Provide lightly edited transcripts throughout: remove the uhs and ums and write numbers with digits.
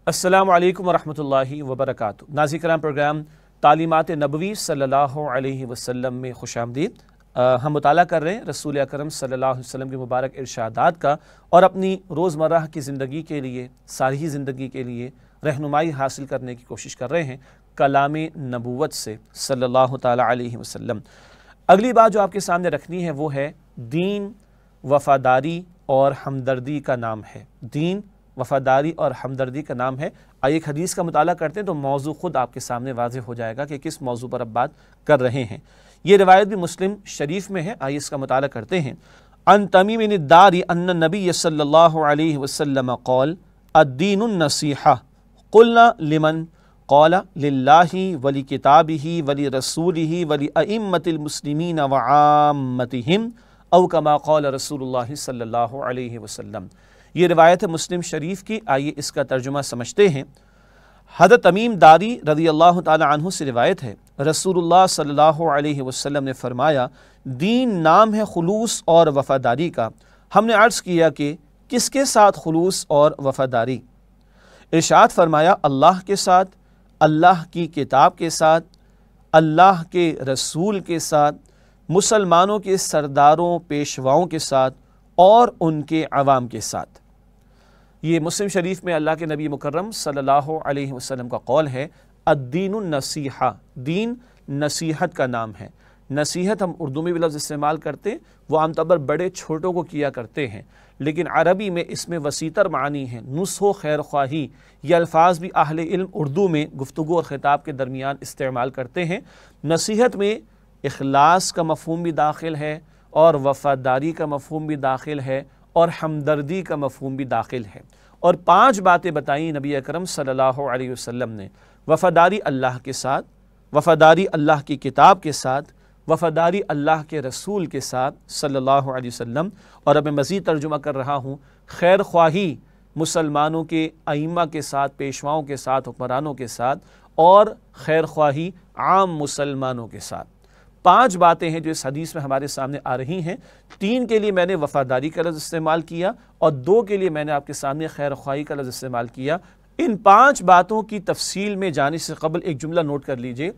السلام علیکم ورحمۃ اللہ وبرکاتہ۔ ناظرین کرام، پروگرام تعلیمات نبوی صلی اللہ علیہ وسلم میں خوش آمدید۔ ہم مطالعہ کر رہے ہیں رسول اکرم صلی اللہ علیہ وسلم کے مبارک ارشادات کا، اور اپنی روزمرہ کی زندگی کے لیے، ساری زندگی کے لیے رہنمائی حاصل کرنے کی کوشش کر رہے ہیں کلام نبوت سے صلی اللہ تعالی علیہ وسلم۔ اگلی بات جو آپ کے سامنے رکھنی ہے وہ ہے دین، وفاداری اور ہمدردی کا نام ہے۔ دین، وفاداری اور ہمدردی کا نام ہے۔ آئیے ایک حدیث کا مطالعہ کرتے ہیں تو موضوع خود آپ کے سامنے واضح ہو جائے گا کہ کس موضوع پر اب بات کر رہے ہیں۔ یہ روایت بھی مسلم شریف میں ہے، آئیے اس کا مطالعہ کرتے ہیں۔ عن تمیم الداری ان النبی صلی اللہ علیہ وسلم قال الدین النصیحہ قلنا لمن قال للہ ولکتابہ ولرسولہ ولأئمۃ المسلمین وعامتہم او کما قال رسول اللہ صلی اللہ علیہ وسلم۔ یہ روایت ہے مسلم شریف کی، آئیے اس کا ترجمہ سمجھتے ہیں۔ حضرت تمیم داری رضی اللہ تعالی عنہ سے روایت ہے، رسول اللہ صلی اللہ علیہ وسلم نے فرمایا، دین نام ہے خلوص اور وفاداری کا۔ ہم نے عرض کیا کہ کس کے ساتھ خلوص اور وفاداری؟ ارشاد فرمایا، اللہ کے ساتھ، اللہ کی کتاب کے ساتھ، اللہ کے رسول کے ساتھ، مسلمانوں کے سرداروں پیشواؤں کے ساتھ اور ان کے عوام کے ساتھ۔ یہ مسلم شریف میں اللہ کے نبی مکرم صلی اللہ علیہ وسلم کا قول ہے، الدین النصیحہ، دین نصیحت کا نام ہے۔ نصیحت ہم اردو میں بھی لفظ استعمال کرتے، وہ عام طور پر بڑے چھوٹوں کو کیا کرتے ہیں، لیکن عربی میں اس میں وسیع معنی ہے۔ نصح و خیر خواہی، یہ الفاظ بھی اہل علم اردو میں گفتگو اور خطاب کے درمیان استعمال کرتے ہیں۔ نصیحت میں اخلاص کا مفہوم بھی داخل ہے، اور وفاداری کا مفہوم بھی داخل ہے، اور ہمدردی کا مفہوم بھی داخل ہے۔ اور 5 باتیں بتائیں نبی اکرم صلی اللہ علیہ وسلم نے۔ وفاداری اللہ کے ساتھ، وفاداری اللہ کی کتاب کے ساتھ، وفاداری اللہ کے رسول کے ساتھ صلی اللہ علیہ وسلم، اور اب میں مزید ترجمہ کر رہا ہوں، خیر خواہی مسلمانوں کے ائمہ کے ساتھ، پیشواؤں کے ساتھ، حکمرانوں کے ساتھ، اور خیر خواہی عام مسلمانوں کے ساتھ۔ 5 باتیں ہیں جو اس حدیث میں ہمارے سامنے آ رہی ہیں۔ 3 کے لیے میں نے وفاداری کا لفظ استعمال کیا، اور 2 کے لیے میں نے آپ کے سامنے خیر خواہی کا لفظ استعمال کیا۔ ان 5 باتوں کی تفصیل میں جانے سے قبل ایک جملہ نوٹ کر لیجئے۔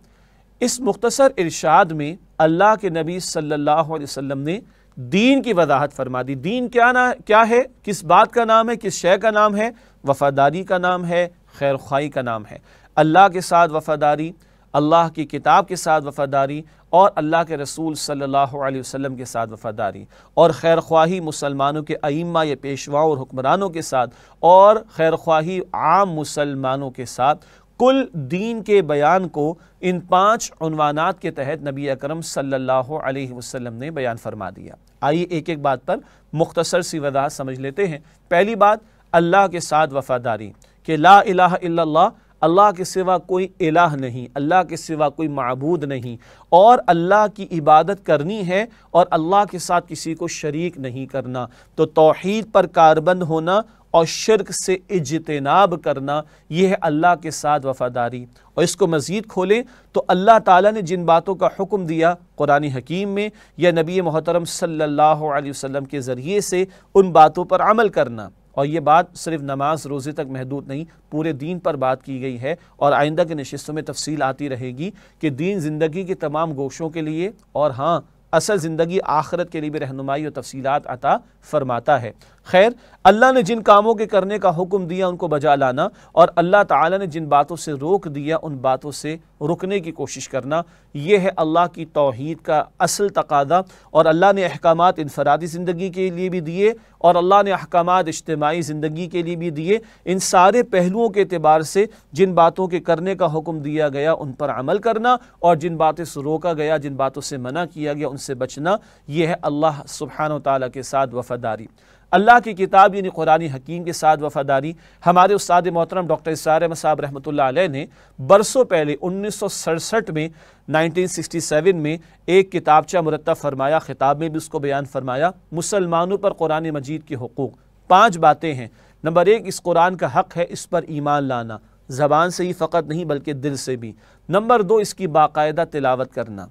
اس مختصر ارشاد میں اللہ کے نبی صلی اللہ علیہ وسلم نے دین کی وضاحت فرما دی۔ دین کیا ہے، کس بات کا نام ہے، کس شے کا نام ہے؟ وفاداری کا نام ہے، خیر خواہی کا نام ہے۔ اللہ کے ساتھ وفاداری، اللہ کی کتاب کے ساتھ وفاداری، اور اللہ کے رسول صلی اللہ علیہ وسلم کے ساتھ وفاداری، اور خیر خواہی مسلمانوں کے ائمہ یا پیشواؤں اور حکمرانوں کے ساتھ، اور خیر خواہی عام مسلمانوں کے ساتھ۔ کل دین کے بیان کو ان 5 عنوانات کے تحت نبی اکرم صلی اللہ علیہ وسلم نے بیان فرما دیا۔ آئیے ایک ایک بات پر مختصر سی وضاحت سمجھ لیتے ہیں۔ پہلی بات، اللہ کے ساتھ وفاداری، کہ لا الہ الا اللہ، اللہ کے سوا کوئی الہ نہیں، اللہ کے سوا کوئی معبود نہیں، اور اللہ کی عبادت کرنی ہے اور اللہ کے ساتھ کسی کو شریک نہیں کرنا۔ تو توحید پر کاربند ہونا اور شرک سے اجتناب کرنا، یہ ہے اللہ کے ساتھ وفاداری۔ اور اس کو مزید کھولیں تو اللہ تعالیٰ نے جن باتوں کا حکم دیا قرآن حکیم میں یا نبی محترم صلی اللہ علیہ وسلم کے ذریعے سے، ان باتوں پر عمل کرنا۔ اور یہ بات صرف نماز روزے تک محدود نہیں، پورے دین پر بات کی گئی ہے، اور آئندہ کے نشستوں میں تفصیل آتی رہے گی کہ دین زندگی کے تمام گوشوں کے لیے، اور ہاں اصل زندگی آخرت کے لیے بھی رہنمائی اور تفصیلات عطا فرماتا ہے۔ خیر، اللہ نے جن کاموں کے کرنے کا حکم دیا ان کو بجا لانا، اور اللہ تعالیٰ نے جن باتوں سے روک دیا ان باتوں سے رکنے کی کوشش کرنا، یہ ہے اللہ کی توحید کا اصل تقاضا۔ اور اللہ نے احکامات انفرادی زندگی کے لیے بھی دیے، اور اللہ نے احکامات اجتماعی زندگی کے لیے بھی دیے۔ ان سارے پہلوؤں کے اعتبار سے جن باتوں کے کرنے کا حکم دیا گیا ان پر عمل کرنا، اور جن باتوں سے روکا گیا، جن باتوں سے منع کیا گیا ان سے بچنا، یہ ہے اللہ سبحانہ و تعالیٰ کے ساتھ وفاداری۔ اللہ کی کتاب یعنی قرآن حکیم کے ساتھ وفاداری۔ ہمارے استاد محترم ڈاکٹر اسرار احمد صاحب رحمۃ اللہ علیہ نے برسوں پہلے 1967 میں 1967 میں ایک کتابچہ مرتب فرمایا، خطاب میں بھی اس کو بیان فرمایا، مسلمانوں پر قرآن مجید کے حقوق۔ 5 باتیں ہیں۔ نمبر 1، اس قرآن کا حق ہے اس پر ایمان لانا، زبان سے ہی فقط نہیں بلکہ دل سے بھی۔ نمبر 2، اس کی باقاعدہ تلاوت کرنا۔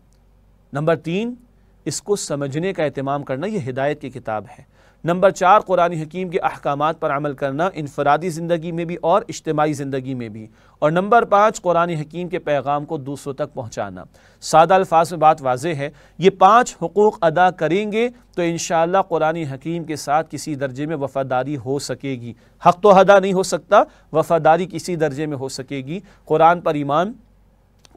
نمبر 3، اس کو سمجھنے کا اہتمام کرنا، یہ ہدایت کی کتاب ہے۔ نمبر 4، قرآن حکیم کے احکامات پر عمل کرنا، انفرادی زندگی میں بھی اور اجتماعی زندگی میں بھی۔ اور نمبر 5، قرآن حکیم کے پیغام کو دوسروں تک پہنچانا۔ سادہ الفاظ میں بات واضح ہے، یہ 5 حقوق ادا کریں گے تو انشاءاللہ قرآن حکیم کے ساتھ کسی درجے میں وفاداری ہو سکے گی۔ حق تو ادا نہیں ہو سکتا، وفاداری کسی درجے میں ہو سکے گی۔ قرآن پر ایمان،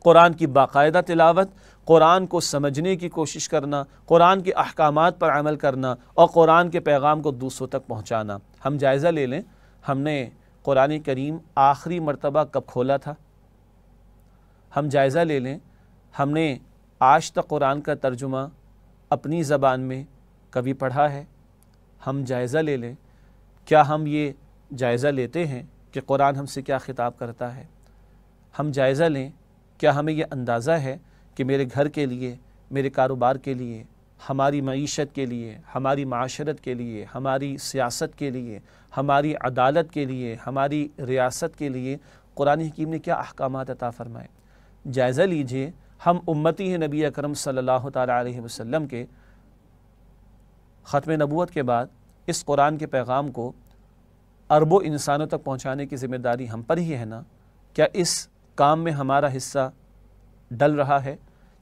قرآن کی باقاعدہ تلاوت، قرآن کو سمجھنے کی کوشش کرنا، قرآن کے احکامات پر عمل کرنا اور قرآن کے پیغام کو دوسروں تک پہنچانا۔ ہم جائزہ لے لیں، ہم نے قرآن کریم آخری مرتبہ کب کھولا تھا؟ ہم جائزہ لے لیں، ہم نے آج تک قرآن کا ترجمہ اپنی زبان میں کبھی پڑھا ہے؟ ہم جائزہ لے لیں، کیا ہم یہ جائزہ لیتے ہیں کہ قرآن ہم سے کیا خطاب کرتا ہے؟ ہم جائزہ لیں، کیا ہمیں یہ اندازہ ہے کہ میرے گھر کے لیے، میرے کاروبار کے لیے، ہماری معیشت کے لیے، ہماری معاشرت کے لیے، ہماری سیاست کے لیے، ہماری عدالت کے لیے، ہماری ریاست کے لیے قرآن حکیم نے کیا احکامات عطا فرمائے؟ جائزہ لیجئے، ہم امتی ہیں نبی اکرم صلی اللہ تعالیٰ علیہ وسلم کے۔ ختم نبوت کے بعد اس قرآن کے پیغام کو اربوں انسانوں تک پہنچانے کی ذمہ داری ہم پر ہی ہے نا؟ کیا اس کام میں ہمارا حصہ ڈل رہا ہے؟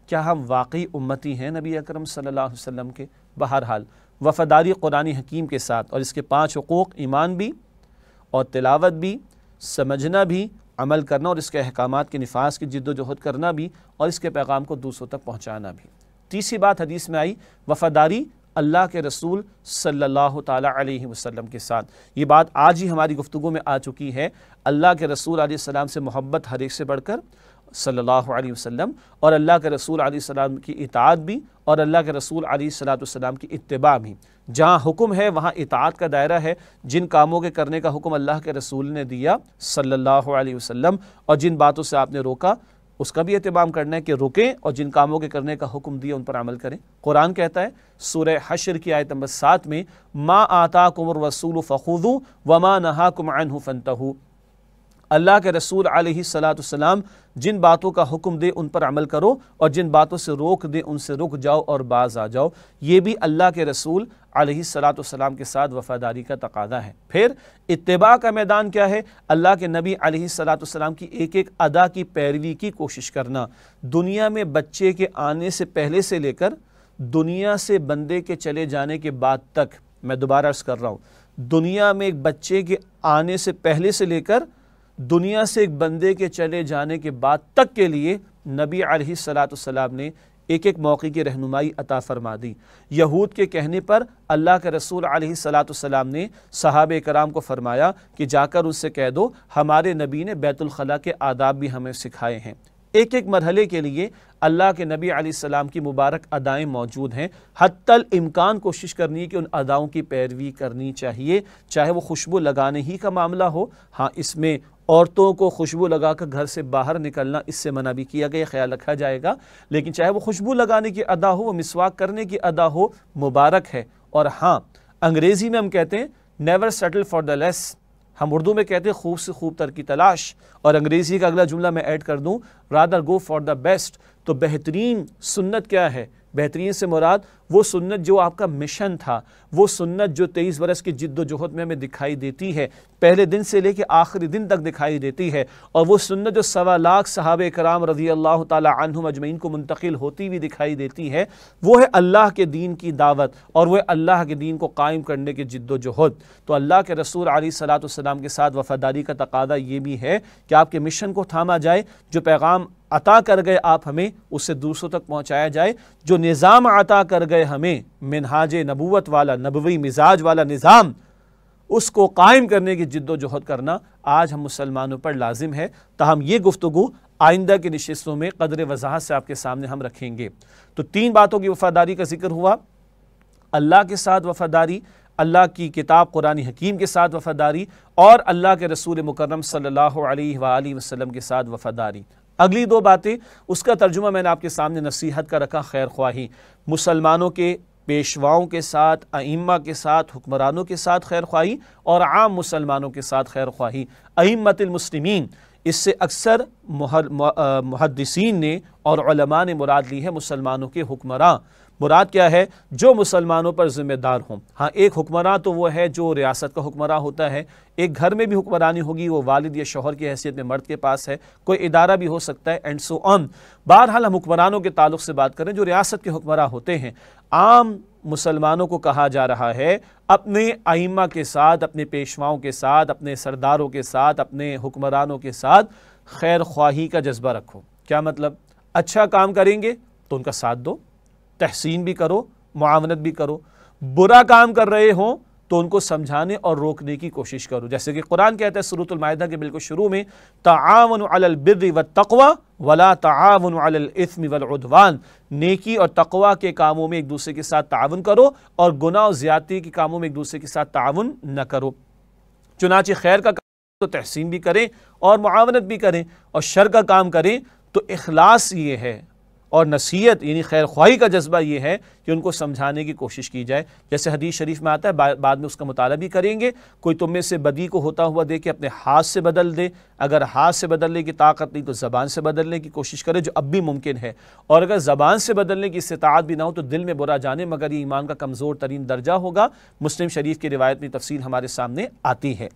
کیا ہم واقعی امتی ہیں نبی اکرم صلی اللہ علیہ وسلم کے؟ بہرحال وفاداری قرآن حکیم کے ساتھ اور اس کے 5 حقوق، ایمان بھی اور تلاوت بھی، سمجھنا بھی، عمل کرنا اور اس کے احکامات کے نفاذ کی جد و جہد کرنا بھی، اور اس کے پیغام کو دوسروں تک پہنچانا بھی۔ تیسری بات حدیث میں آئی، وفاداری اللہ کے رسول صلی اللہ تعالیٰ علیہ وسلم کے ساتھ۔ یہ بات آج ہی ہماری گفتگو میں آ چکی ہے، اللہ کے رسول علیہ السلام سے محبت ہر ایک سے بڑھ کر صلی اللہ علیہ وسلم، اور اللہ کے رسول علیہ السلام کی اطاعت بھی، اور اللہ کے رسول علیہ السلام کی اتباع بھی۔ جہاں حکم ہے وہاں اطاعت کا دائرہ ہے، جن کاموں کے کرنے کا حکم اللہ کے رسول نے دیا صلی اللہ علیہ وسلم، اور جن باتوں سے آپ نے روکا اس کا بھی اہتمام کرنا ہے کہ رکیں، اور جن کاموں کے کرنے کا حکم دیا ان پر عمل کریں۔ قرآن کہتا ہے سورہ حشر کی آیت نمبر 7 میں، ما آتاکم الرسول فخذوا وما نہاکم عنہ فانتہوا، اللہ کے رسول علیہ السلام جن باتوں کا حکم دے ان پر عمل کرو، اور جن باتوں سے روک دے ان سے رک جاؤ اور باز آ جاؤ۔ یہ بھی اللہ کے رسول علیہ السلام کے ساتھ وفاداری کا تقاضا ہے۔ پھر اتباع کا میدان کیا ہے؟ اللہ کے نبی علیہ السلام کی ایک ایک ادا کی پیروی کی کوشش کرنا۔ دنیا میں بچے کے آنے سے پہلے سے لے کر دنیا سے بندے کے چلے جانے کے بعد تک، میں دوبارہ عرض کر رہا ہوں، دنیا میں ایک بچے کے آنے سے پہلے سے لے کر دنیا سے ایک بندے کے چلے جانے کے بعد تک کے لیے نبی علیہ السلام نے ایک ایک موقع کی رہنمائی عطا فرما دی۔ یہود کے کہنے پر اللہ کے رسول علیہ السلام نے صحابہ کرام کو فرمایا کہ جا کر اس سے کہہ دو ہمارے نبی نے بیت الخلاء کے آداب بھی ہمیں سکھائے ہیں۔ ایک ایک مرحلے کے لیے اللہ کے نبی علیہ السلام کی مبارک ادائیں موجود ہیں، حتی الامکان کوشش کرنی ہے کہ ان اداؤں کی پیروی کرنی چاہیے، چاہے وہ خوشبو لگانے ہی کا معاملہ ہو۔ ہاں، اس میں عورتوں کو خوشبو لگا کر گھر سے باہر نکلنا اس سے منع بھی کیا گیا، خیال رکھا جائے گا، لیکن چاہے وہ خوشبو لگانے کی ادا ہو، وہ مسواک کرنے کی ادا ہو، مبارک ہے۔ اور ہاں، انگریزی میں ہم کہتے ہیں نیور سیٹل فار دا لیس، ہم اردو میں کہتے ہیں خوب سے خوب تر کی تلاش، اور انگریزی کا اگلا جملہ میں ایڈ کر دوں، rather go for the best. تو بہترین سنت کیا ہے؟ بہترین سے مراد وہ سنت جو آپ کا مشن تھا، وہ سنت جو 23 برس کی جد و جہد میں ہمیں دکھائی دیتی ہے، پہلے دن سے لے کے آخری دن تک دکھائی دیتی ہے، اور وہ سنت جو 1.25 لاکھ صحابہ کرام رضی اللہ تعالی عنہم اجمعین کو منتقل ہوتی ہوئی دکھائی دیتی ہے، وہ ہے اللہ کے دین کی دعوت، اور وہ ہے اللہ کے دین کو قائم کرنے کی جد و جہد۔ تو اللہ کے رسول علیہ السلام کے ساتھ وفاداری کا تقاضا یہ بھی ہے کہ آپ کے مشن کو تھاما جائے، جو پیغام عطا کر گئے آپ ہمیں اسے دوسروں تک پہنچایا جائے، جو نظام عطا کر گئے ہمیں منہاج نبوت والا، نبوی مزاج والا نظام، اس کو قائم کرنے کی جد و جہد کرنا آج ہم مسلمانوں پر لازم ہے۔ تاہم یہ گفتگو آئندہ کی نشستوں میں قدر وضاحت سے آپ کے سامنے ہم رکھیں گے۔ تو 3 باتوں کی وفاداری کا ذکر ہوا، اللہ کے ساتھ وفاداری، اللہ کی کتاب قرآن حکیم کے ساتھ وفاداری، اور اللہ کے رسول مکرم صلی اللہ علیہ وآلہ وسلم کے ساتھ وفاداری۔ اگلی 2 باتیں، اس کا ترجمہ میں نے آپ کے سامنے نصیحت کا رکھا، خیر خواہی، مسلمانوں کے پیشواؤں کے ساتھ، ائمہ کے ساتھ، حکمرانوں کے ساتھ خیر خواہی، اور عام مسلمانوں کے ساتھ خیر خواہی، ائمۃ المسلمین۔ اس سے اکثر محدثین نے اور علماء نے مراد لی ہے مسلمانوں کے حکمراں، مراد کیا ہے؟ جو مسلمانوں پر ذمہ دار ہوں۔ ہاں ایک حکمراں تو وہ ہے جو ریاست کا حکمراں ہوتا ہے، ایک گھر میں بھی حکمرانی ہوگی، وہ والد یا شوہر کی حیثیت میں مرد کے پاس ہے، کوئی ادارہ بھی ہو سکتا ہے اینڈ سو آن۔ بہرحال ہم حکمرانوں کے تعلق سے بات کریں جو ریاست کے حکمراں ہوتے ہیں۔ عام مسلمانوں کو کہا جا رہا ہے اپنے ائمہ کے ساتھ، اپنے پیشواؤں کے ساتھ، اپنے سرداروں کے ساتھ، اپنے حکمرانوں کے ساتھ خیر خواہی کا جذبہ رکھو۔ کیا مطلب؟ اچھا کام کریں گے تو ان کا ساتھ دو، تحسین بھی کرو، معاونت بھی کرو۔ برا کام کر رہے ہوں تو ان کو سمجھانے اور روکنے کی کوشش کرو، جیسے کہ قرآن کہتا ہے سورۃ المائدہ کے بالکل شروع میں، تعاونوا علی البر والتقوی ولا تعاونوا علی الاثم والعدوان، نیکی اور تقوی کے کاموں میں ایک دوسرے کے ساتھ تعاون کرو اور گناہ اور زیادتی کے کاموں میں ایک دوسرے کے ساتھ تعاون نہ کرو۔ چنانچہ خیر کا کام تو تحسین بھی کریں اور معاونت بھی کریں، اور شر کا کام کریں تو اخلاص یہ ہے اور نصیحت یعنی خیر خواہی کا جذبہ یہ ہے کہ ان کو سمجھانے کی کوشش کی جائے۔ جیسے حدیث شریف میں آتا ہے، بعد میں اس کا مطالعہ بھی کریں گے، کوئی تم میں سے بدی کو ہوتا ہوا دے کے اپنے ہاتھ سے بدل دے، اگر ہاتھ سے بدلنے کی طاقت نہیں تو زبان سے بدلنے کی کوشش کرے، جو اب بھی ممکن ہے، اور اگر زبان سے بدلنے کی استطاعت بھی نہ ہو تو دل میں برا جانے، مگر یہ ایمان کا کمزور ترین درجہ ہوگا۔ مسلم شریف کی روایت میں تفصیل ہمارے سامنے آتی ہے۔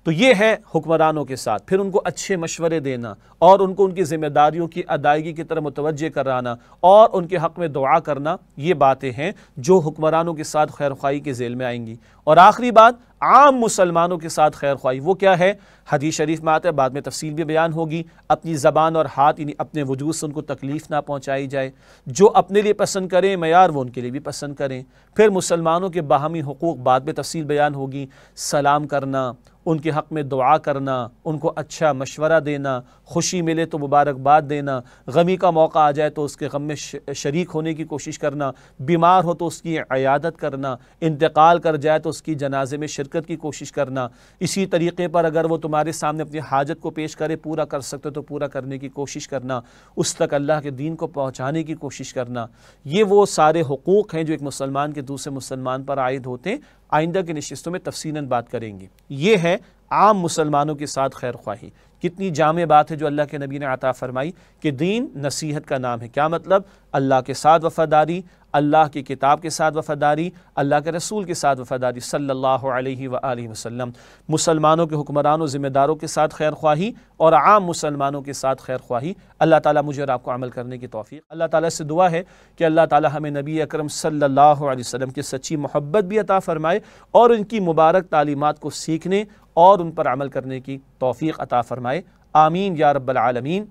تو یہ ہے حکمرانوں کے ساتھ، پھر ان کو اچھے مشورے دینا اور ان کو ان کی ذمہ داریوں کی ادائیگی کی طرف متوجہ کرانا اور ان کے حق میں دعا کرنا، یہ باتیں ہیں جو حکمرانوں کے ساتھ خیر خواہی کے ذیل میں آئیں گی۔ اور آخری بات، عام مسلمانوں کے ساتھ خیر خواہی، وہ کیا ہے؟ حدیث شریف میں آتا ہے، بعد میں تفصیل بھی بیان ہوگی، اپنی زبان اور ہاتھ یعنی اپنے وجود سے ان کو تکلیف نہ پہنچائی جائے، جو اپنے لیے پسند کریں معیار وہ ان کے لیے بھی پسند کریں۔ پھر مسلمانوں کے باہمی حقوق بعد میں تفصیل بیان ہوگی، سلام کرنا، ان کے حق میں دعا کرنا، ان کو اچھا مشورہ دینا، خوشی ملے تو مبارکباد دینا، غمی کا موقع آ جائے تو اس کے غم میں شریک ہونے کی کوشش کرنا، بیمار ہو تو اس کی عیادت کرنا، انتقال کر جائے تو اس کی جنازے میں شرکت کی کوشش کرنا۔ اسی طریقے پر اگر وہ تمہارے سامنے اپنی حاجت کو پیش کرے، پورا کر سکتے تو پورا کرنے کی کوشش کرنا، اس تک اللہ کے دین کو پہنچانے کی کوشش کرنا۔ یہ وہ سارے حقوق ہیں جو ایک مسلمان کے دوسرے مسلمان پر عائد ہوتے ہیں۔ آئندہ کی نشستوں میں تفصیلاً بات کریں گے۔ یہ ہے عام مسلمانوں کے ساتھ خیر خواہی۔ کتنی جامع بات ہے جو اللہ کے نبی نے عطا فرمائی کہ دین نصیحت کا نام ہے۔ کیا مطلب؟ اللہ کے ساتھ وفاداری، اللہ کی کتاب کے ساتھ وفاداری، اللہ کے رسول کے ساتھ وفاداری صلی اللہ علیہ وآلہ وسلم، مسلمانوں کے حکمرانوں ذمہ داروں کے ساتھ خیر خواہی اور عام مسلمانوں کے ساتھ خیر خواہی۔ اللہ تعالیٰ مجھے اور آپ کو عمل کرنے کی توفیق۔ اللہ تعالیٰ سے دعا ہے کہ اللہ تعالیٰ ہمیں نبی اکرم صلی اللہ علیہ وسلم کی سچی محبت بھی عطا فرمائے اور ان کی مبارک تعلیمات کو سیکھنے اور ان پر عمل کرنے کی توفیق عطا فرمائے۔ آمین یا رب العالمین۔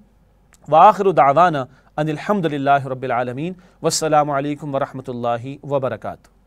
وآخر دعوانا ان الحمد للہ رب العالمین، والسلام علیکم ورحمۃ اللہ وبرکاتہ۔